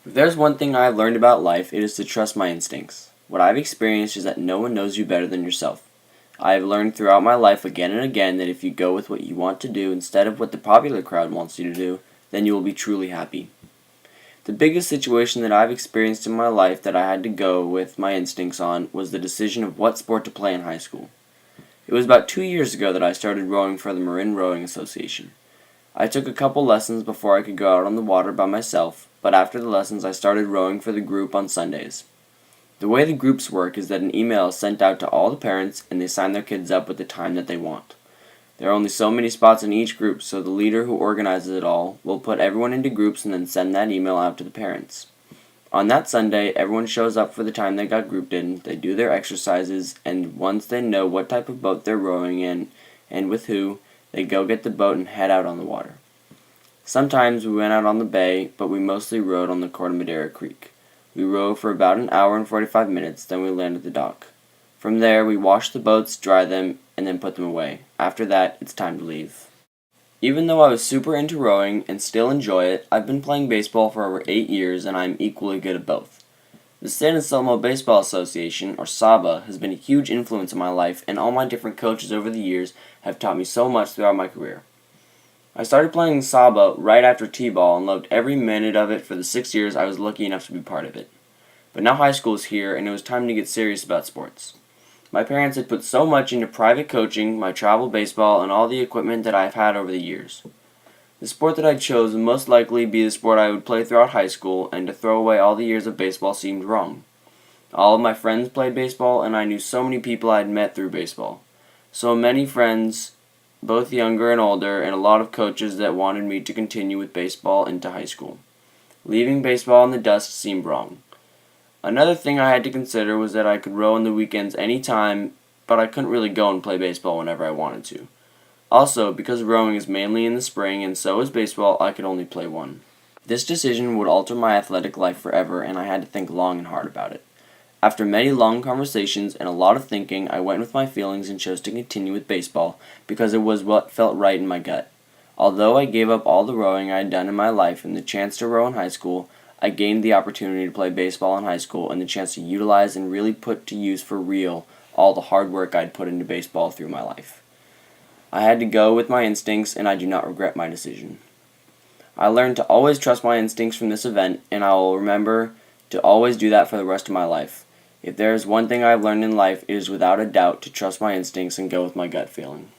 If there's one thing I've learned about life, it is to trust my instincts. What I've experienced is that no one knows you better than yourself. I have learned throughout my life again and again that if you go with what you want to do instead of what the popular crowd wants you to do, then you will be truly happy. The biggest situation that I've experienced in my life that I had to go with my instincts on was the decision of what sport to play in high school. It was about 2 years ago that I started rowing for the Marin Rowing Association. I took a couple lessons before I could go out on the water by myself, but after the lessons I started rowing for the group on Sundays. The way the groups work is that an email is sent out to all the parents and they sign their kids up with the time that they want. There are only so many spots in each group, so the leader who organizes it all will put everyone into groups and then send that email out to the parents. On that Sunday, everyone shows up for the time they got grouped in, they do their exercises, and once they know what type of boat they're rowing in and with who, they go get the boat and head out on the water. Sometimes we went out on the bay, but we mostly rowed on the Corte Madera Creek. We rowed for about an hour and 45 minutes, then we landed at the dock. From there, we washed the boats, dry them, and then put them away. After that, it's time to leave. Even though I was super into rowing and still enjoy it, I've been playing baseball for over 8 years and I'm equally good at both. The San Anselmo Baseball Association, or SABA, has been a huge influence in my life, and all my different coaches over the years have taught me so much throughout my career. I started playing SABA right after T-ball and loved every minute of it for the 6 years I was lucky enough to be part of it. But now high school is here and it was time to get serious about sports. My parents had put so much into private coaching, my travel baseball, and all the equipment that I've had over the years. The sport that I chose would most likely be the sport I would play throughout high school, and to throw away all the years of baseball seemed wrong. All of my friends played baseball, and I knew so many people I had met through baseball. So many friends, both younger and older, and a lot of coaches that wanted me to continue with baseball into high school. Leaving baseball in the dust seemed wrong. Another thing I had to consider was that I could row on the weekends any time, but I couldn't really go and play baseball whenever I wanted to. Also, because rowing is mainly in the spring and so is baseball, I could only play one. This decision would alter my athletic life forever, and I had to think long and hard about it. After many long conversations and a lot of thinking, I went with my feelings and chose to continue with baseball because it was what felt right in my gut. Although I gave up all the rowing I had done in my life and the chance to row in high school, I gained the opportunity to play baseball in high school and the chance to utilize and really put to use for real all the hard work I'd put into baseball through my life. I had to go with my instincts, and I do not regret my decision. I learned to always trust my instincts from this event, and I will remember to always do that for the rest of my life. If there is one thing I've learned in life, it is without a doubt to trust my instincts and go with my gut feeling.